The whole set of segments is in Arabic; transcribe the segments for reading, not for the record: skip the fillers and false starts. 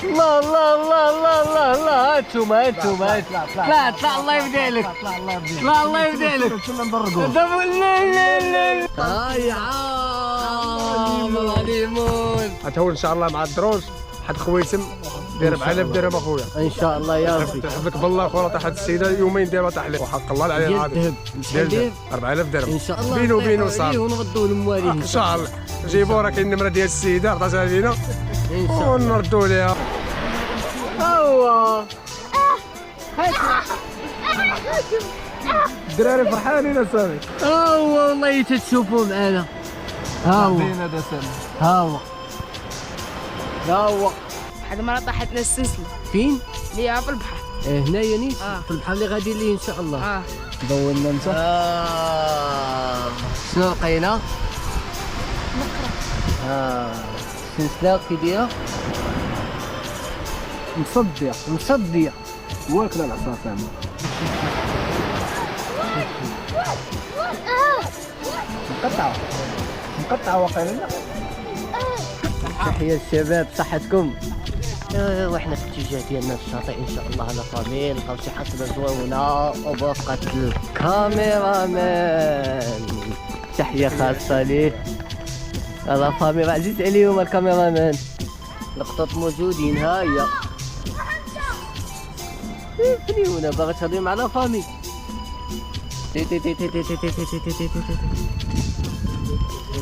الله الله الله الله الله الله هاتوما هاتوما طلع طلع الله يبدا لك طلع الله يبدا لك دابا لا لا لا هاي عام الهانيمون غتهون ان شاء الله مع الدروج واحد خويتم داير 4000 درهم اخويا ان شاء الله يا ربي. تحفلك بالله اخويا طاحت السيده يومين دابا طاح لك وحق الله العلي العظيم. ديال الذهب 4000 درهم ان شاء الله بينو وبينو صافي ونردوا لمواليه ان شاء الله. جيبوا راه كاين النمره ديال السيده عطاتها لينا ان شاء الله ونردوا ليها. هو الدراري فرحانين اصاحبي. هو والله تتشوفوا معنا. ها هو ها هو ها هو واحد المرة طاحت لنا السلسلة. فين؟ اللي في البحر. هنايا نيت في البحر اللي غادي ليه ان شاء الله. ضوّلنا انت. شنو لقينا؟ سلسلة كي دايرة؟ مصدية واكله العصا مقطعه واقيلا. تحية الشباب صحتكم. وحنا في الاتجاه ديالنا الشاطئ ان شاء الله على فامي نلقاو شي حصله زوينه وبقات الكاميرامان. تحية خاصة ليه على فامي عزيز عليهم الكاميرامان. القطط موجودين ها هي فنيونة باغا تهضري مع لا فامي.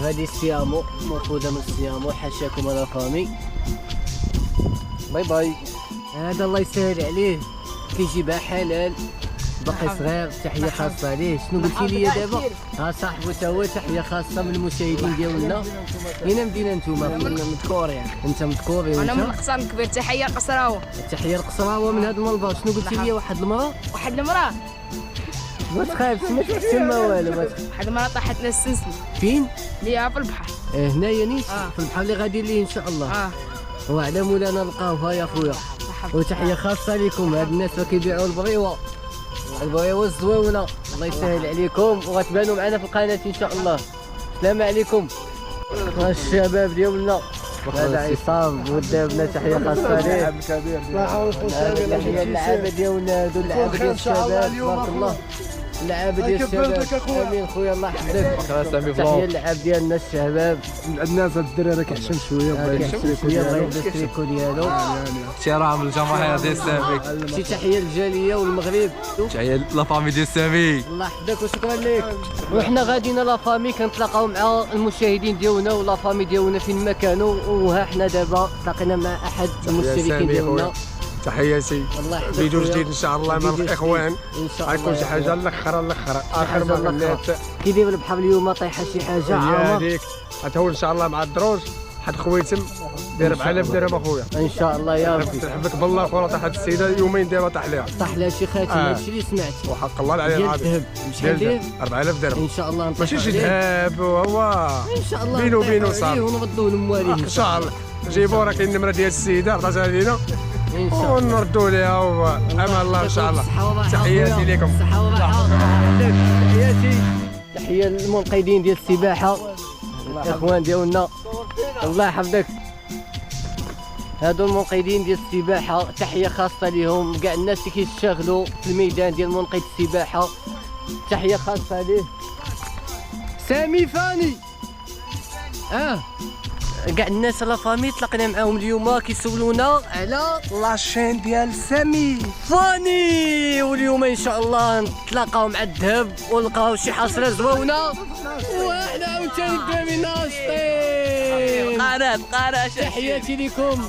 هذه السيامو مأخوذة من السيامو. حاشاكم على فامي. باي باي. هذا الله يسهل عليه كيجيبها حلال باقي صغير. تحية خاصة ليه. شنو قلتي لي دابا؟ ها صاحبو تا هو. تحية خاصة من المشاهدين ديالنا. هنا مدينة نتوما؟ من مذكوري يعني. انت مذكوري انا من القصر الكبير. تحية القصراوة. تحية القصراوة من هذا المنبر. شنو قلتي لي؟ واحد المرة واحد المرة ما تخافش ما تحسن والو. واحد المرة طاحت لنا السلسلة. فين؟ اللي في البحر. هنايا نيت في البحر اللي غادي ليه ان شاء الله. وعلى مولانا نلقاوها يا خويا. وتحية خاصة لكم هاد الناس اللي كيبيعوا البريوة الزويونة. الله يسهل عليكم وغتبانوا معنا في القناة ان شاء الله. السلام عليكم الشباب ديالنا. هذا عصام ودابنا. تحية خاصة ليه. الله يحفظكم. تحية اللعابة ديالنا هادو اللعابة ديال الشباب تبارك الله. اللعابة ديال الشباب امين خويا الله يحفظك. تحية اللعاب ديالنا الشباب. الناس هاد الدراري كيحشم شويه الله يلبس التريكو ديالو. احترام للجماهير ديال سامي. شي تحية للجالية والمغرب. تحية لافامي ديال سامي. الله يحفظك وشكرا لك. وحنا غاديين لافامي كنتلاقاو مع المشاهدين ديالنا ولافامي ديالنا فين ما كانوا. وها حنا دابا تلاقينا مع احد المشتركين ديالنا. تحياتي. الله يحفظك. فيديو جديد ان شاء الله مع الاخوان. ان شاء الله غيكون شي حاجه الاخر اخر ما غنات. كي داير البحر اليوم طايحه شي حاجه عامه. هذيك غتهون ان شاء الله مع الدروج واحد خويتم داير 4000 درهم اخويا. ان شاء الله يا ربي. تحفلك بالله اخويا طاحت السيده يومين دابا طاح ليها. طاح لها شي خاتم. هادشي اللي سمعت. وحق الله العلي العظيم. شحال داير؟ 4000 درهم. ان شاء الله نطيح ماشي شي عليه. ذهب هو ان شاء الله بينو وبينو صافي ونردوا لمواليه ان شاء الله. جيبوا راه كاين النمره ديال السيده عطاتها لينا ان شاء الله ونردوا ليها وامان الله ان شاء الله. تحياتي لكم. تحياتي. تحيه للمنقذين ديال السباحه الاخوان ديالنا. الله يحفظك. هادو المنقذين ديال السباحه تحيه خاصه لهم. كاع الناس اللي كيشتغلوا في الميدان ديال منقذ السباحه تحيه خاصه ليه. سامي فاني. كاع الناس لا فامي تلاقينا معاهم اليوم كيسولونا على لاشين ديال سامي فاني. واليوم ان شاء الله نتلاقاو مع الذهب ونلقاو شي حصله زوينه. وحنا عاوتاني قدامي ناشطين. قناه تحياتي لكم.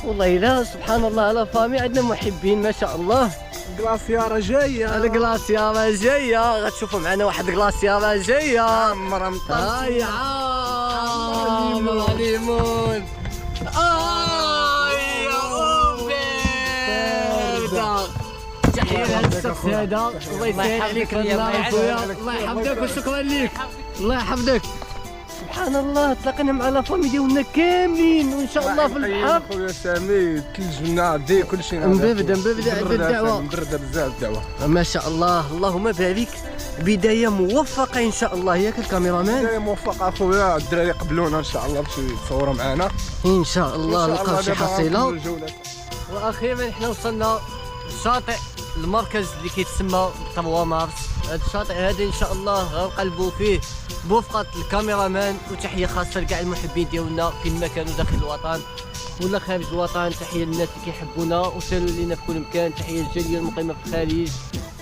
والله لا سبحان الله على فامي عندنا محبين ما شاء الله. الكلاسياره جايه. الكلاسياره جايه. غتشوفوا معنا واحد الكلاسياره جايه. عمرها مطلع. هاي عام الهانيمون. يا أوبيدا. تحية لهذا الشخص هذا. الله يسهل عليك الله خويا. الله يحفظك وشكرا لك. الله يحفظك. سبحان الله تلاقينا مع لافامي ديالنا كاملين وان شاء الله في البحر. خويا سامي تلجنا دي كلشي مبرده على الدعوه، مبرده بزاف الدعوه. ما شاء الله اللهم بارك. بدايه موفقه ان شاء الله ياك الكاميرامان. بدايه موفقه اخويا، الدراري قبلونا ان شاء الله باش يتصوروا معنا ان شاء الله نلقاو شي حصيله. الجولات. واخيرا حنا وصلنا للشاطئ المركز اللي كيتسمى 3 مارس. هذا الشاطئ هذا ان شاء الله غنقلبوا فيه بوفقة الكاميرامان. وتحيه خاصه لكاع المحبين ديالنا فين ما كانوا داخل الوطن ولا خارج الوطن. تحيه للناس اللي كيحبونا وسالوا لينا في كل مكان. تحيه للجاليه المقيمه في الخارج.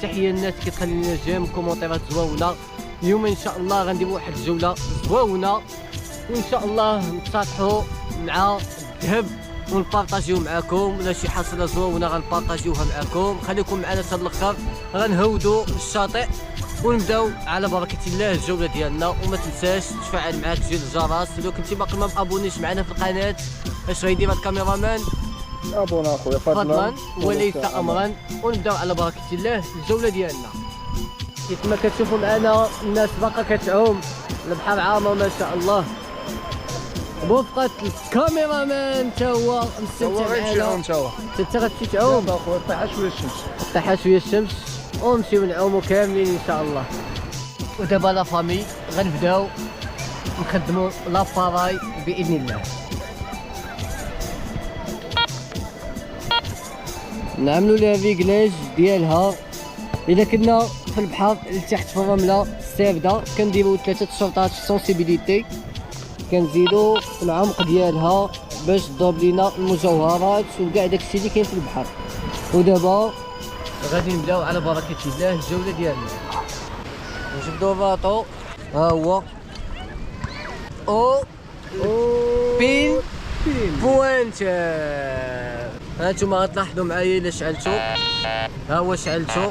تحيه للناس اللي كتخلي لنا جيم كومونتيرات زواونه. اليوم ان شاء الله غنديروا واحد الجوله زواونه وان شاء الله نتصالحوا مع الذهب ونبارطاجيو معاكم، ولا شي حصيله زوينه غنبارطاجيوها معاكم. خليكم معنا حتى الاخر. غنهودوا الشاطئ ونبداو على بركه الله الجوله ديالنا. وما تنساش تفعل معاك زر الجرس. لو كنتي باقي ما مابونيش معنا في القناه اش غيدير الكاميرامان؟ ابونا اخويا فضلا وليس امرا. ونبداو على بركه الله الجوله ديالنا. كيف ما كتشوفوا معنا الناس باقا كتعوم، البحر عامر ما شاء الله. بوفقة الكاميرامان تا هو مستمتع معنا. انت غتمشي تعوم اخويا، طيح شويه الشمس، طيح شويه الشمس ونمشيو نعوموا كاملين ان شاء الله. ودابا لا فامي غنبداو نخدموا لاباراي باذن الله. نعملوا لها ريغلاج ديالها. اذا كنا في البحر لتحت في الرمله السابده كنديروا 3 شرطات سونسيبيليتي، كنزيدو العمق ديالها باش تضرب لينا المجوهرات وكاع داكشي اللي كاين في البحر. ودابا غادي نبداو على بركه الله الجوله ديالنا. نجبدو الراطو ها هو او بين بوانتر. هانتوما غتلاحظوا معايا الا شعلتو، ها هو شعلتو.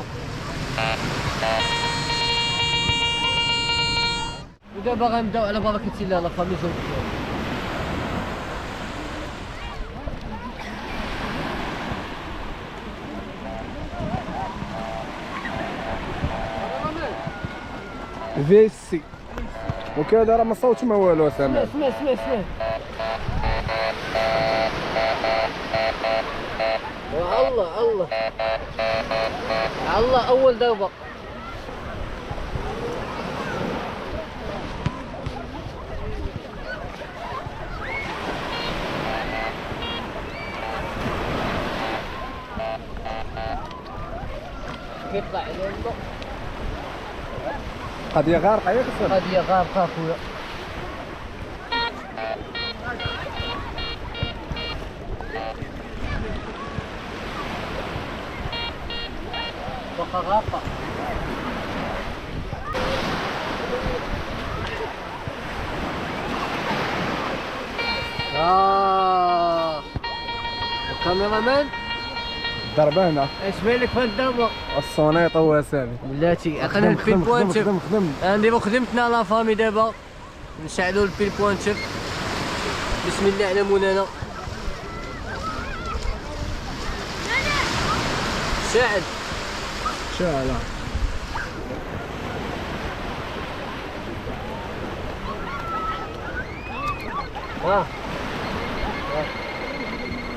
ودابا غنبداو على بركه الله لا فامي جوج ديالنا. في سي وكذا راه ما صوتش ما والو. سامع اسمع الله اول ضربه. كيطلع عليه الضوء. قضيه غارقه ياك الصراحه، قضيه غارقه اخويا. بقى غارقه. الكاميرامان ضربه هنا. اش بالك في الضربه؟ الصونيط هو سامي. بلاتي عقلنا البين بوانتر. خدم نديرو خدمتنا لا فامي. دابا نشعلو البين بوانتر. بسم الله على مولانا. شاعل شاعل.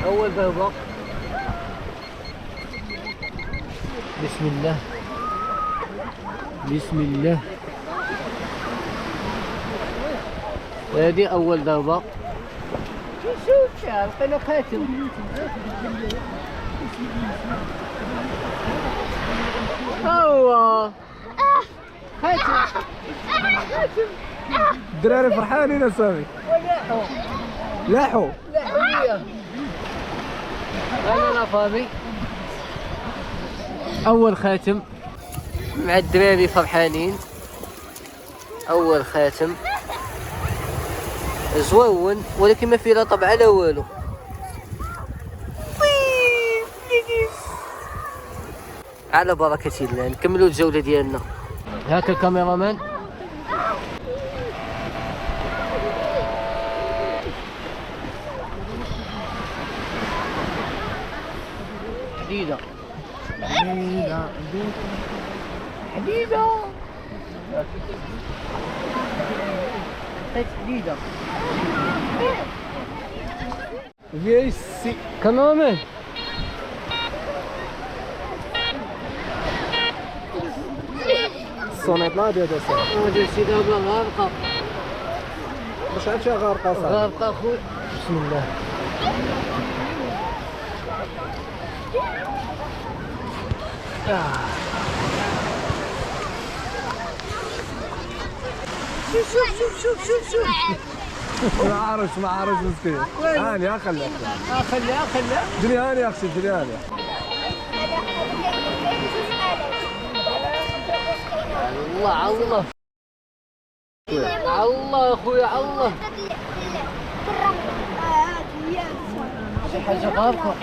اول ضربه. بسم الله بسم الله. هذه اول ضربه. شوف لقينا خاتم. هو خاتم. الدراري فرحانين سامي. لاحوا انا لا فامي. اول خاتم مع الدراري فرحانين. اول خاتم زوون ولكن ما فيه لا طبعه لا والو. على بركه الله نكملوا الجوله ديالنا. هاك الكاميرامان. حديده حديده. حطيت حديده فيي سي كاميرمان الصونيط لا ديال داسه هذا الشيء دابا غارقه باش عرفتي غارقه صاحبي غارقه اخويا بسم الله ما عارفش مسكين هاني خليها خليها جري هاني يا اختي جري هاني الله الله الله اخويا الله شي حاجه غارقه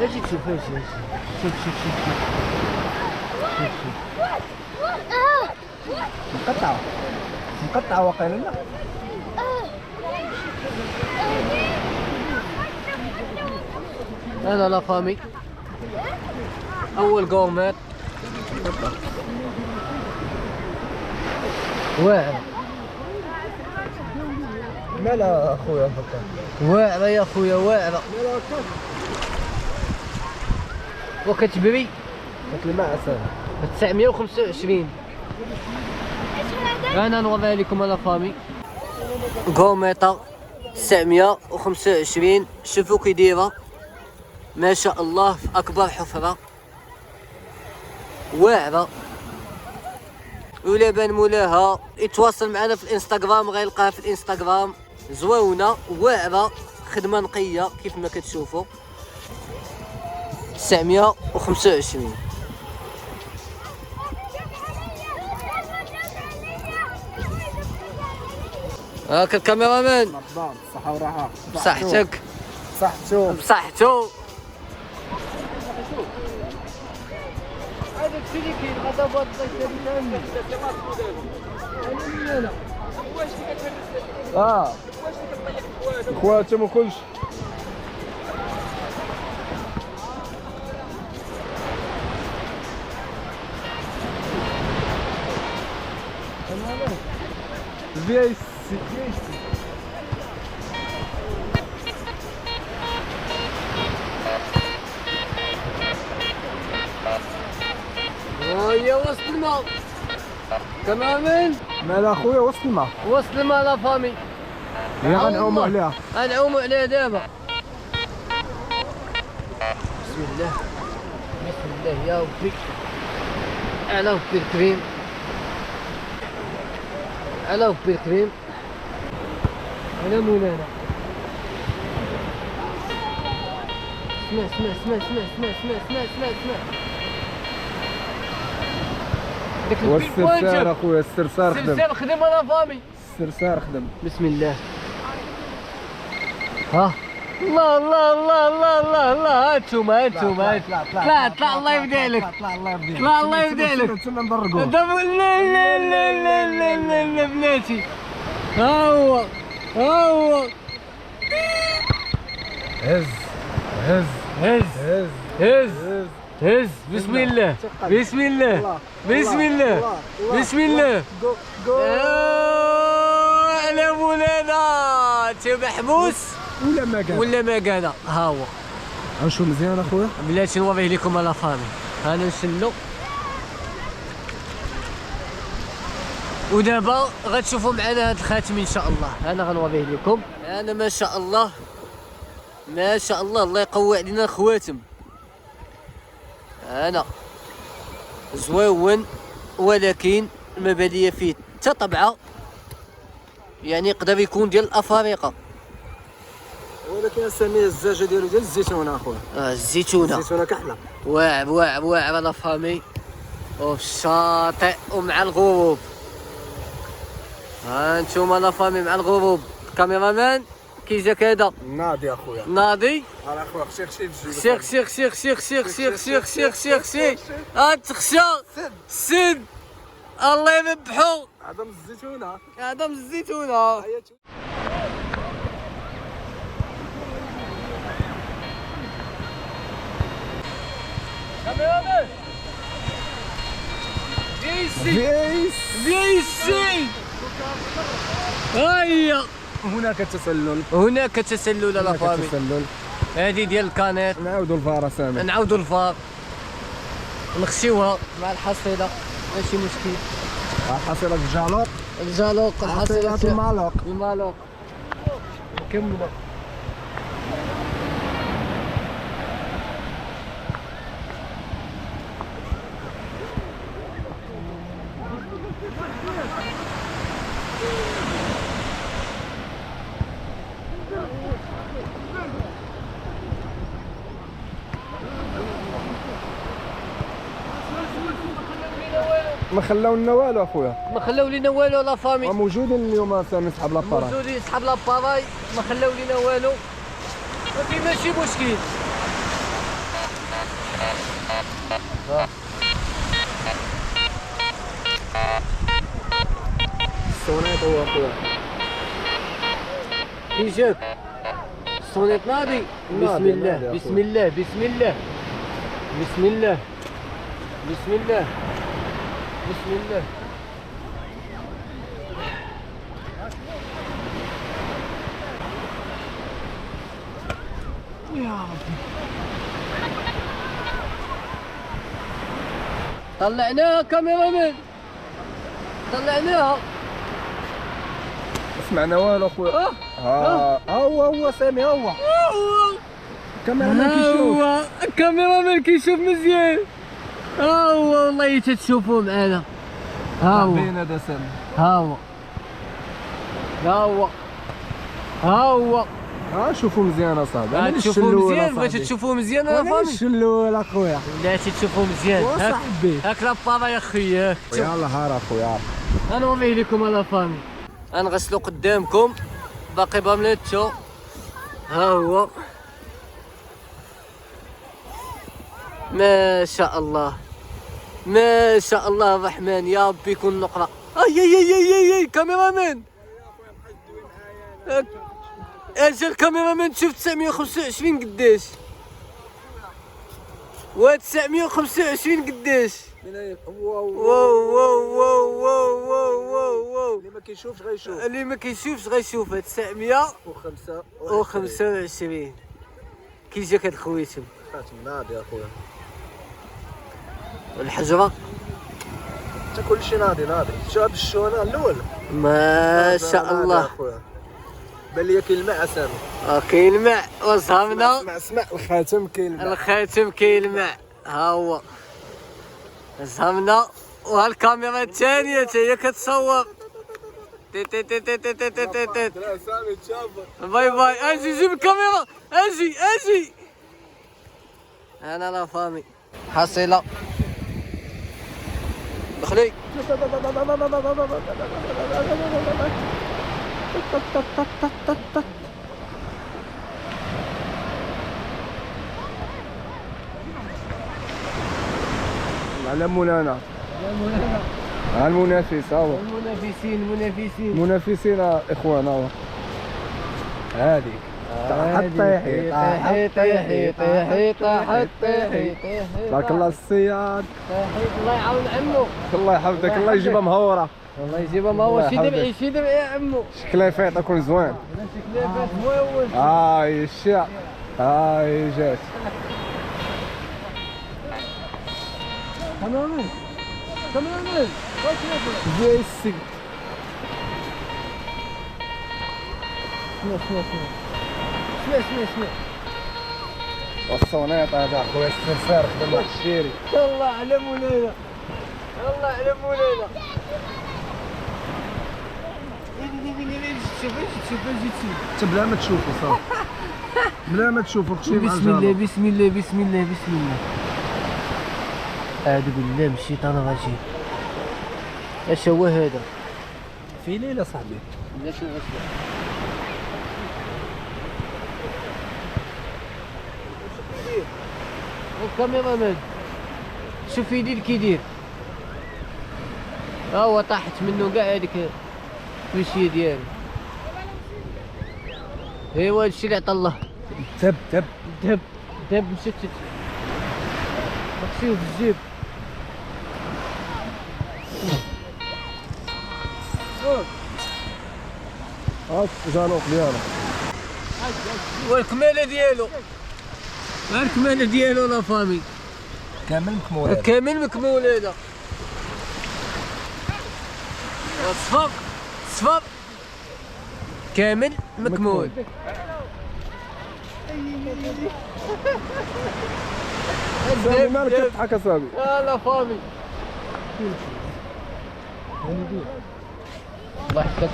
اجي تشوف اجي شوف مقطعه واقيلا لا هذا لا فامي اول قومات واعر مالا اخويا هكا واعرة يا خويا واعرة وكتبري الماء اساسا 925 انا نوريها لكم انا فامي قوميطة 925 شوفوا كي دايرة ما شاء الله في اكبر حفرة واعرة ولا بان مولاها يتواصل معنا في الانستغرام غيلقاها في الانستغرام زوينة واعرة خدمة نقية كيف ما كتشوفوا 925 هاك الكاميرامان مرحبا بالصحة والراحة بصحتك صحتو بصحتو هذا الشيء اللي كاين غدا بغات خواتم وكلشي فيي سي هيا وسط الماء كاميرامان مالا اخويا وسط الماء وسط الماء لا فامي هي غنعومو عليها غنعومو عليها دابا بسم الله بسم الله يا ربي على ربي الكريم على ربي الكريم على مولانا اسمع داك والسرسار اخويا السرسار خدم السرسار خدم انا فامي السرسار خدم بسم الله ها الله الله الله الله الله الله هانتوما طلع الله يبدا لك طلع الله يبدا لك تما نضرقو لا لا لا لا لا لا لا بلاتي ها هو هز هز هز هز هز هز هز بسم الله بسم الله بسم الله بسم الله على مولانا انت محبوس ولا ما كان ولا ما كان ها هو غنشوف مزيان اخويا بلاتي نوريه لكم انا فامي انا نسلو ودابا غتشوفوا معنا هذا الخاتم ان شاء الله انا غنوريه لكم انا ما شاء الله ما شاء الله الله يقوي علينا الخواتم انا زويون ولكن المبادئ فيه حتى طبعه يعني يقدر يكون ديال الافارقه ولكن سميه الزاجه ديالو ديال الزيتونه اخويا الزيتونه الزيتونه كحله واعر لا فامي وفي الشاطئ ومع الغروب ها انتوما لا فامي مع الغروب كاميرامان كي جاك هذا ناضي اخويا ناضي على اخويا خشي في الجيب سير تخشى سد الله يذبحو عدم الزيتونه هذا من الزيتونه فيسي هيا هناك تسلل. هناك تسلل لا فامي. تسلل. هذه ديال الكانيت. نعاودوا الفار سامي. نعاودوا الفار نخشيوها مع الحصيله ماشي مشكل. حصيلة الجالوق. الجالوق الحصيله المالوق. المالوق نكملوا. ما خلاو لنا والو اخويا. ما خلاو لينا والو لا فامي. موجودين اليوم سامي صحاب لاباراي. موجودين صحاب لاباراي ما خلاو لينا والو ولكن ماشي مشكل. الصونيط هو اخويا. كي جاك الصونيط ناضي. بسم الله بسم الله بسم الله بسم الله بسم الله بسم الله. يا ربي طلعناها كاميرامان طلعناها. سمعنا والو اخويا. هو سامي هو. الكاميرامان كيشوف. هو الكاميرامان كيشوف مزيان. هو والله تتشوفوا معانا. ها هو باين هذا سامي. ها هو ها هو ها هو. شوفوا مزيان اصاحبي. تشوفوا مزيان بغيتو تشوفوا مزيان يا فامي. الشلول اخويا. لا تشوفوا مزيان. وصاحبي. هاك لابارا يا خويا. يلا هار اخويا. غنوريه لكم انا فامي. غنغسلو قدامكم باقي بامليتو. ها هو ما شاء الله ما شاء الله الرحمن يا ربي يكون نقرة. اي اي اي اي اي كاميرامان اجا الكاميرامان شوف 925 قداش و 925 قداش. واو واو واو واو واو واو واو واو. اللي ما كيشوفش غيشوف. اللي ما كيشوفش غيشوف. 925 كي جاك هاد الخويتم. ناضي اخويا. الحجرة انت كلشي ناضي شاب الشونه الاول. ما شاء الله. بان لي كيلمع سامي. كيلمع وزهمنا. اسمع الخاتم كيلمع. الخاتم كيلمع. ها هو زهمنا. وهالكاميرا الثانية تا هي كتصور. تي تي تي تي تي تي تي تي تي. سامي تشافر. باي باي. اجي جيب الكاميرا. اجي انا لا فامي. حصيلة دخلي. على مولانا. المنافس هو. منافسين اخوانا. هذيك طيحي بارك الله الصياد. الله يعاون عمو. الله يحفظك. الله يجيبها مهوره. الله يجيبها ما هو شي درعي يا عمو. شكلها فايت يكون زوين. شكلها فات زوين. هاي الشع. هاي جات. كاميرامان زي السي. اسمع والصونيط هذا اخويا السرسار خدم الشيري. الله على مولانا. الله على مولانا. شوف انت بلا ما تشوفوا صافي. بلا ما تشوفوا اختي مع بسم الله الجارة. بسم الله بسم الله بسم الله. أعوذ بالله من الشيطان الرجيم. اش هو هذا؟ في ليلة صاحبي. لا شو غسله. الكاميرا مان شوف يدير كي يدير. ها هو طاحت منه كاع هذيك الكلشيه ديالو. ايوا هادشي اللي عطا الله. تب دهب مشتت. نمشيو في الجيب. هاك جانوق ديالو والكمالة ديالو، الكمالة ديالو لا فامي كامل مكمول كامل مكمول هذا. صفر صفر كامل مكمول. سامي مالك كتضحك اسامي؟ لا فامي الله يحفظك.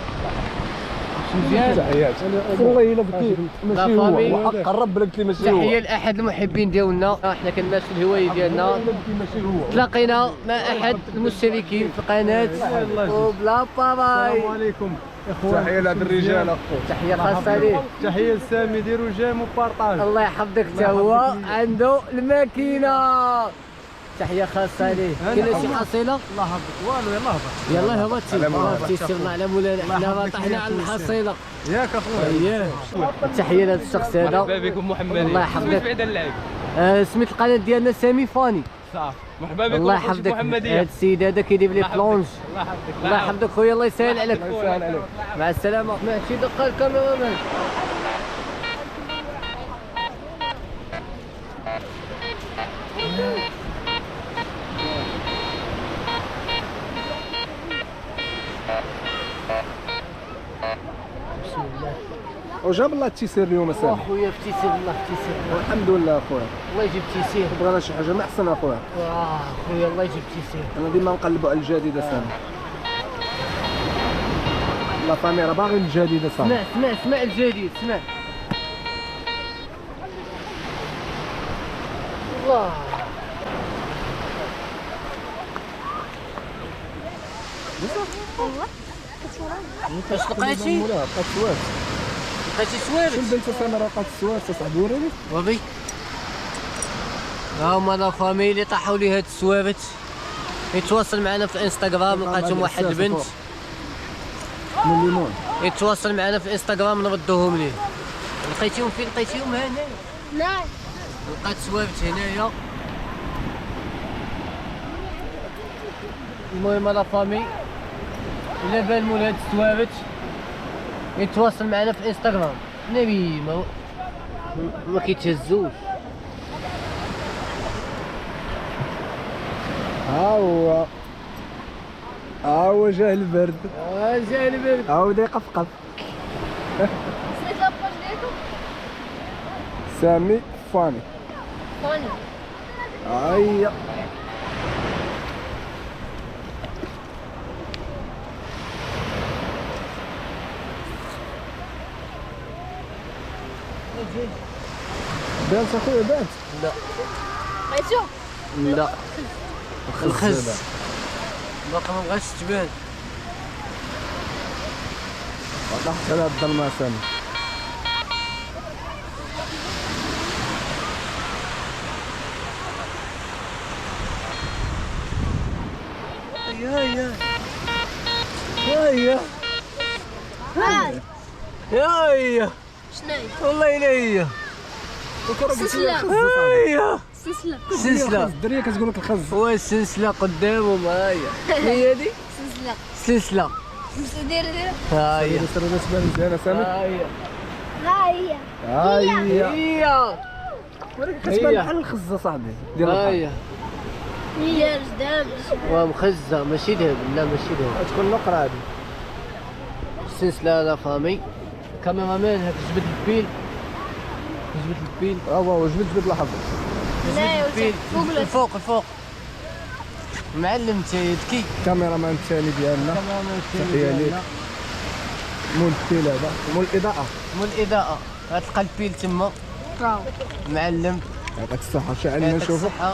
مزيان. تحيات والله الا بكي لا ماشي فامي. هو وحق الرب لك ماشي هو. تحية لأحد المحبين ديالنا، احنا كنمارسوا الهواية ديالنا. ماشي هو. تلاقينا مع أحد المشتركين في القناة وبلا باراي. السلام عليكم اخوان. تحية لهاد الرجال. تحية خاصة ليه. تحية لسامي، ديروا جيم وبارطاج. الله يحفظك حتى هو عنده الماكينة. تحية خاصة ليه. كاينة شي حصيلة؟ الله يحفظك. والو يلاه هبط. يلا هبطتي تيسرنا على مولانا، حنا طحنا على الحصيلة ياك اخويا. اييه. تحية لهذا الشخص هذا. مرحبا بكم محمدين. الله يحفظك. بعيد اللعب. سميت القناة ديالنا سامي فاني. صافي مرحبا بكم. الله يحفظك. هذا السيد هذا كيدير لي بلونج. الله يحفظك. الله يحفظك خويا، الله يسهل عليك. الله يسهل عليك. مع السلامة. ماشي دقة الكاميرامان. وجاب الله التيسير اليوم اسامي. خويا ابتسم، الله ابتسم. والحمد لله اخويا. الله يجيب تيسير. بغينا شي حاجه ما احسن اخويا. خويا الله يجيب تيسير. انا ديما نقلبوا على الجديد اسامي. لا فامي راه باغي الجديد اسامي. اسمع الجديد، اسمع. الله. واش لقيتي؟ لقيت سواد. لقيتي سوارت؟ شنو بنت اسامي راه لقيت السواد صاحبي وريني. وبي ها هما لا فامي اللي طاحوا لي هاد السوارت. يتواصل معنا في الانستغرام، لقيتهم واحد البنت. من الليمون. يتواصل معنا في الانستغرام نردوهم ليه. لقيتيهم فين؟ لقيتيهم هنا. لا لقيت سوارت هنايا. المهم لا فامي الا بان مول هاد السوارت يتواصل معنا في الانستغرام. نبي ما كيتهزوش. ها هو جا البرد. جا البرد. ها هو بدا يقفقف. سميت لاباج ديالكم؟ سامي فاني. فاني. هيا بانت اخويا بانت. لا لقيتو؟ لا الخز باقي ما بغاتش تبان. والله حتى على الظلمه سامي. يا شناهي؟ والله الا هي. سلسلة. سلسلة. سلسلة. الدريه كتقول لك الخز. والسلسلة قدامهم هاهي. هي دي سلسلة. سلسلة. دير هاهي. سير بالنسبه مزيانه سامي. هاهي. ها هي. هيا هي كتبان بحال الخز صاحبي. ديال البحر. هاهي. هي جدام. ومخزة ماشي ذهب، لا ماشي ذهب. تكون نقره هذه. سلسلة لا فامي. كاميرامان هاك جبد البيل. جبد البيل. هو جبد لحظه. لا البيل. الفوق الفوق. معلم تيدكي. الكاميرامان الثاني ديالنا. كاميرامان تحية ليك. مول التيل هذا مول الاضاءه. مول الإضاءة. غتلقى البيل تما. معلم. يعطيك الصحه. شي علينا يعطيك نشوفوا. الصحة.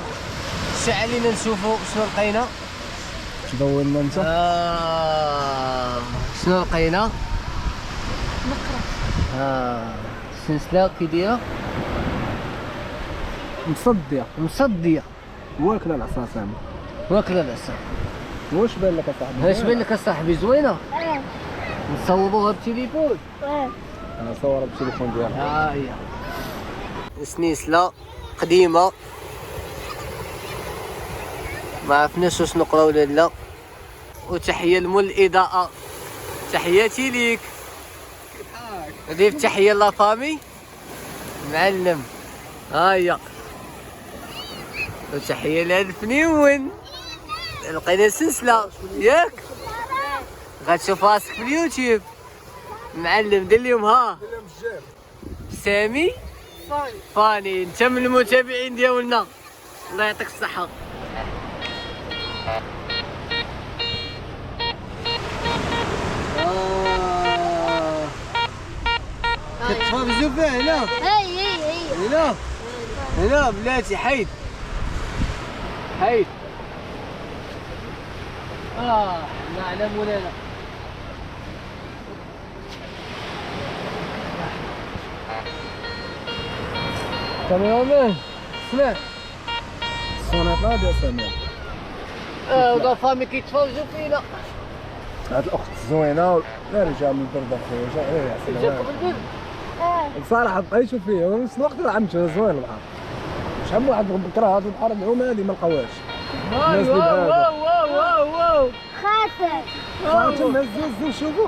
شي علينا نشوفوا شنو لقينا. تدورنا انت. شنو لقينا؟ السلسلة كي دايرة مصدية واكله العصا سامي. واكلة العصا. واش بان لك اصاحبي؟ اش بان لك اصاحبي؟ زوينة. نصوروها بالتليفون. انا صورها بالتليفون ديالها. ها هي سنيسلة قديمة ما عرفناش واش نقراو ولا لا. وتحيه لمول الاضاءه، تحياتي ليك. ندير تحيه لا فامي معلم. هيا وتحيه لهاد الفنيون. لقينا سلسله ياك غتشوف راسك في اليوتيوب معلم. دير لهم ها سامي فاني، انت من المتابعين ديالنا، الله يعطيك الصحه. كتفرجوا فيه هنا هي هنا هنا بلاتي. حيد حيد. نعلم ولا لا. كاميرمان اسمع الصونات هذا سامي. ولا فامي كيتفرجوا فينا. هاد الاخت زوينه لا رجع من البرد اخويا جا يا جاكم البر. بصراحه بقى يشوف فيه ونفس الوقت العمت زوين البحر. شحال من واحد بكره هاد البحر اليوم هادي ما لقاوهاش. الناس اللي بهذا واو خاتم خاتم هز شوفوا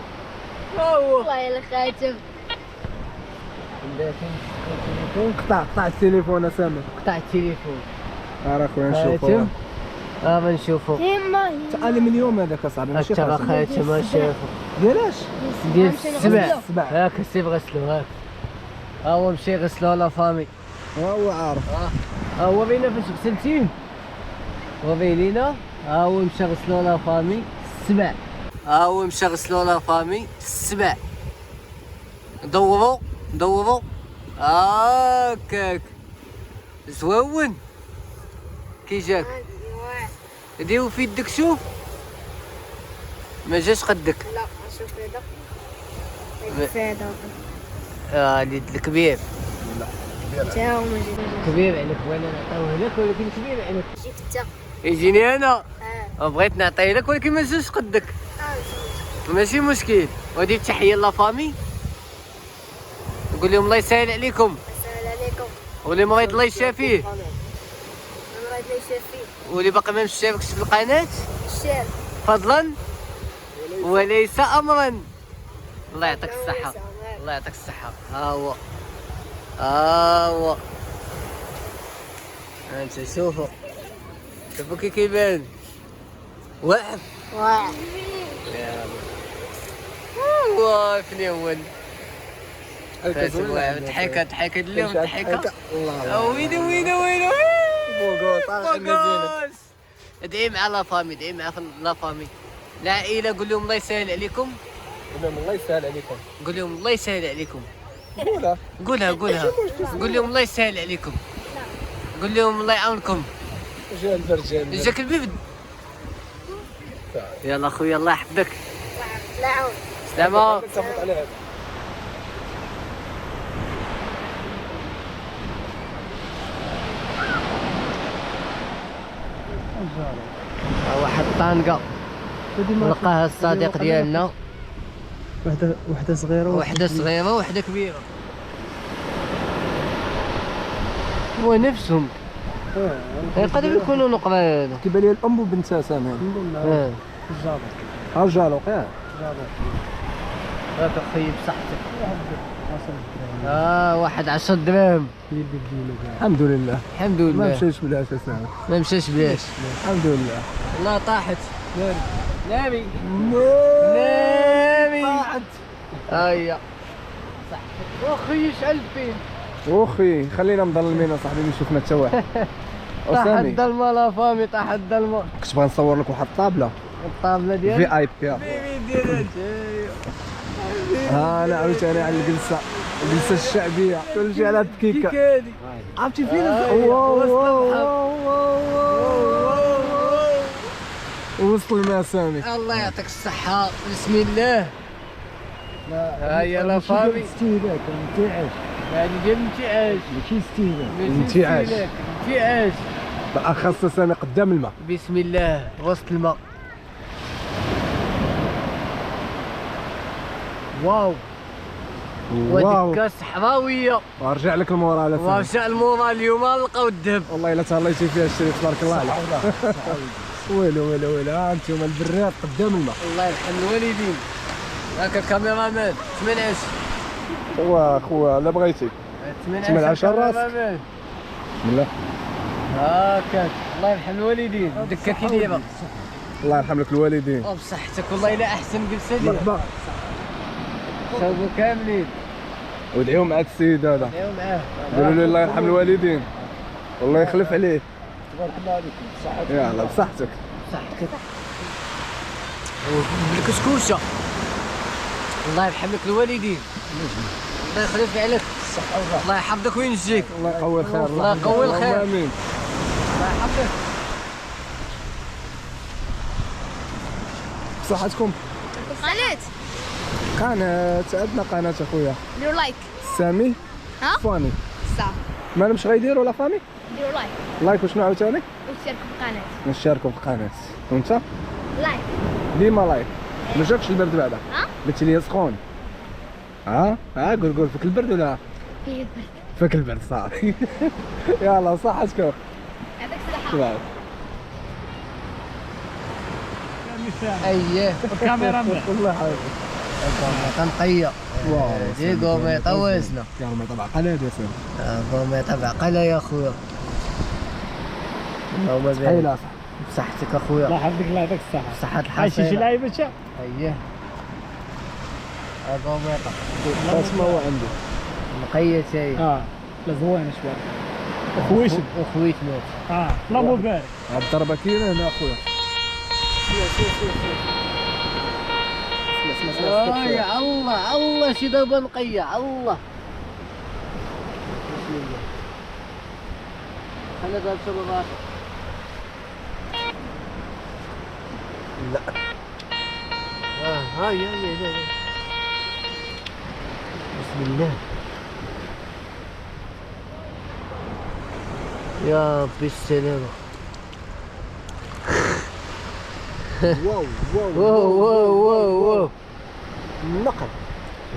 والله يا خاتم. قطع التليفون يا سامي. قطع التليفون. راه خويا نشوفوا. خاتم بنشوفوا. تما تعالي من اليوم هذاك اصاحبي ماشي ترى خاتم خاتم نشوفوا ديالاش ديال السبع. السبع. هاك السي غسلو هاك. ها هو مشي غسلو لا فامي. ها هو عارف. ها هو بينا فاش غسلتيه. هو بينينا. ها هو مشى غسلو لا فامي السبع. ها هو مشى غسلو لا فامي السبع. دوروا هاكاك زوون. كي جاك ديو في يدك شوف. ما جاش قدك. لا شوف هذا هادي الكبير. تا هو ما جيت كبير عليك وانا نعطيوه لك ولكن كبير عليك. جيت انت. يجيني انا بغيت نعطيه لك ولكن ما جاش قدك. ماشي مشكل. ودير تحيه لا فامي. نقول لهم الله يسهل عليكم. السلام عليكم. واللي مريض الله يشافيه. مريض لي شافي واللي باقي ما مشاركش في القناه الشاب فضلا وليس امرا. الله يعطيك الصحه. الله يعطيك الصحه. ها هو انت شوفوا كي كيبان واقف. واحد واه فنيون. ضحكه اليوم ضحكه. وينو فوقوس. ادعي مع لا فامي. ادعي مع لا فامي العائله. قول لهم الله يسهل عليكم. الله يسهل عليكم. قول لهم الله يسهل عليكم. قولها قولها قول لهم الله يسهل عليكم. قول لهم الله يعاونكم. جا البرد جاك البرد. يلا خويا الله يحفظك. لا عون. سلامة. صفط عليها. واحد الطانقة لقاها الصديق ديالنا. وحده صغيره وحده صغيرة وحده كبيرة. هو نفسهم. يقدر يكونوا نقرة هذا. كيبان لي الام وبنتها سامي. الجالوق ياك. هاك اخي بصحتك. واحد 10 دراهم. الحمد لله. الحمد ما لله. مشيش بلاش اسامي. ما مشاش بلاش. الحمد لله. والله طاحت. نامي طاحت. هيا صحتك. واخي شعل فين. اخي خلينا مظلمين اصاحبي ما شفنا حتى واحد. طاح اسامي الظلمه لا فامي. طاح الظلمه. كنت باغي نصور لك واحد الطابله الطابله ديالك. في اي بي. ها انا عاوتاني على الجلسه الشعبيه كل شيء على الدكيكه. هادي عرفتي فين وصل الماء سامي. الله يعطيك الصحة. بسم الله. هيا لا فامي. استهلاك انتعاش. هادي ديال الانتعاش. ماشي استهلاك انتعاش. انتعاش. بالاخص سامي قدام الماء. بسم الله. وسط الماء. واو واو ودكه صحراويه ورجع لك المورال أسامي. ورجع المورا اليوم لقاو الذهب. والله الا تهليتي فيها الشريط تبارك الله عليك. ويلو ويلو ويلو انتم البراد قدام الماء. الله يرحم الوالدين. هاك الكاميرا مان 18 خويا لا بغيتي 18 راسك. كاميرا بسم الله. هاكاك الله يرحم الوالدين. الدكه كي دايره الله يرحم لك الوالدين. وبصحتك والله الا احسن جلسه ديالك. مرحبا. صوبوا كاملين. ودعيو مع هذا السيد هذا. دعيو معاه. قولوا له الله يرحم الوالدين. والله يخلف عليه. تبارك الله عليك بصحتك. يلا بصحتك. بصحتك. بالكسكوشه. الله يرحم لك الوالدين. الله يخلف عليك. الله يحفظك وينجيك. الله يقوي الخير. الله يقوي الخير. امين. الله يحفظك. بصحتكم. قناة عندنا قناة اخويا. ديروا لايك. سامي ها؟ فامي. صح. ما مش غيديروا لا فامي؟ ديروا لايك لايك وشنو عاوتاني؟ واشتركوا في القناة. نشاركوا في القناة. وانت؟ لايك. ديما لايك. ما جاكش البرد بعدا؟ ها؟ قلت لي سخون. ها قول فيك البرد ولا؟ فيه البرد. فيك البرد صافي. يلا صحتكم. يعطيك الصحة. شباب. اييه الكاميرا مان. والله حبيبي. تنقيه. واو. دي قوميطه وزنه. يا رمي طبعا قناة يا سيدي. قوميطه بعقله يا خويا. اللهم بارك. حيلا صح. بصحتك اخويا. الله يحفظك الله يعطيك الصحة. بصحة عايشين شي الحصيله. لعيبة شا؟ اييه قوميطه اسمه هو عنده. نقيه هي. لا زوينة شوية. وخويشم. وخويت موت. الله مبارك. هاد الضربة كاينة هنا اخويا. يا الله الله شي ضربه نقيه الله. بسم الله. خلينا ضرب شباب. لا. هاي بسم الله. يا ربي السلامة. واو واو النقر.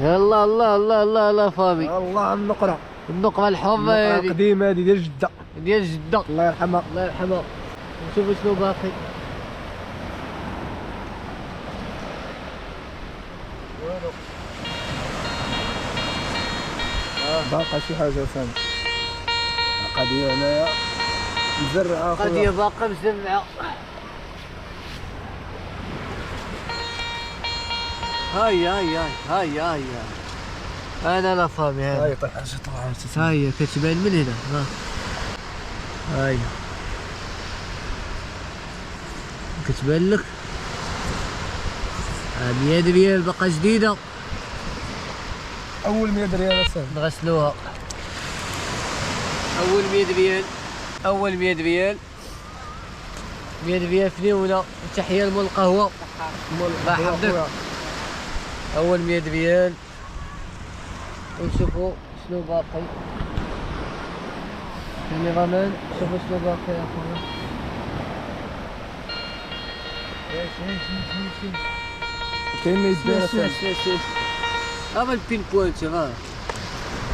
يلا الله فامي. الله النقرة. النقرة الحمراء النقرة هذه القديمة هذه ديال جدة. ديال جدة. الله يرحمها. الله يرحمها. نشوف شنو باقي. باقا شي حاجة ثانية. قضية هنايا مزرعة قضية اخويا. باقا مزرعة. هاي انا لا فامي هاي. هاي طيح شي طلعت. هاي كتبان من هنا. هاي كتبان لك. 100 ريال باقا جديدة. أول 100 ريال سنة. نغسلوها. أول 100 ريال. 100 ريال فنيونة. تحية لمول القهوة. الله يحفظك. أول 100 ريال. ونشوفوا شنو باقي. كاميرا مان شوفوا شنو باقي يا خويا. كاين ما يدير هذا البين بوينت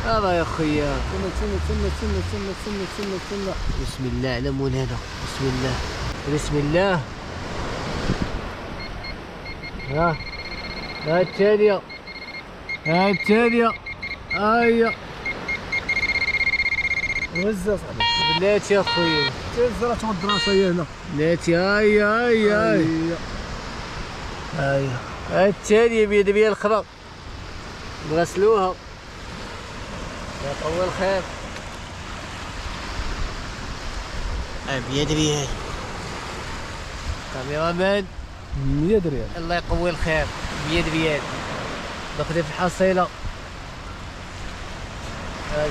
هذا يا خويا. تسنى. بسم الله على مولانا. بسم الله. ها الثانية. هيا وزة صاحبي. بلاتي يا خويا. زرعت الدراسة هي هنا. بلاتي هيا الثانية 100 ريال أخرى. نغسلوها. يطول الخير. 100 ريال. كاميرا مان 100 ريال. الله يقوي الخير. 100 ريال ناخذ في الحصيلة.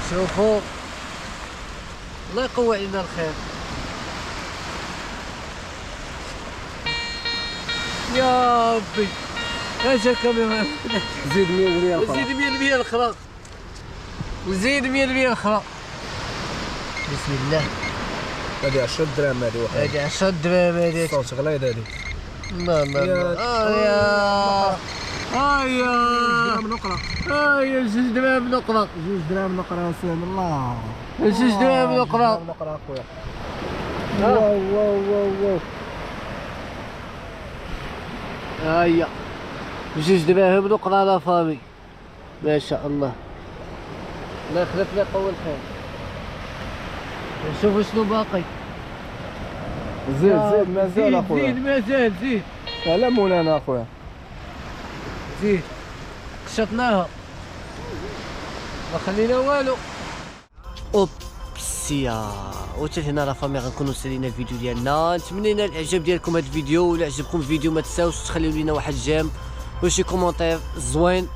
شوفوا الله يقوي علينا الخير. يا ربي اجا كاميرا. زيد 100 ريال. وزيد 100 ريال اخرى. بسم الله. هذه 10 دراهم هذه واحد. هذه 10 دراهم هذيك. صوت غليظ هذه. لا لا لا هيا درهم نقرة. هيا 2 دراهم نقرة. 2 دراهم نقرة يا سلام الله. 2 دراهم نقرة. نقرة اخويا. واو واو واو واو. هيا 2 دراهم نقرة لا فامي. ما شاء الله. الله يخلف لك اول خير. نشوفوا شنو باقي. زيد مازال اخويا. زيد مازال زيد. لا مولانا اخويا. زيد قشطناها ما خلينا والو. اوبسيا وحتى هنا راه فامي غنكونوا سالينا الفيديو ديالنا. نتمنى ينال الاعجاب ديالكم هذا الفيديو. ولا عجبكم الفيديو ما تنساوش تخليو لينا واحد جيم وشي كومونتير زوين.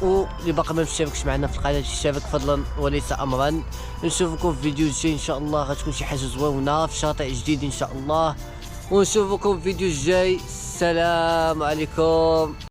واللي باقي ما مشاركش معنا في القناه يشارك فضلا وليس امرا. نشوفكم في الفيديو الجاي ان شاء الله. غتكون شي حاجه زوينه في شاطئ جديد ان شاء الله. ونشوفكم في الفيديو الجاي. السلام عليكم.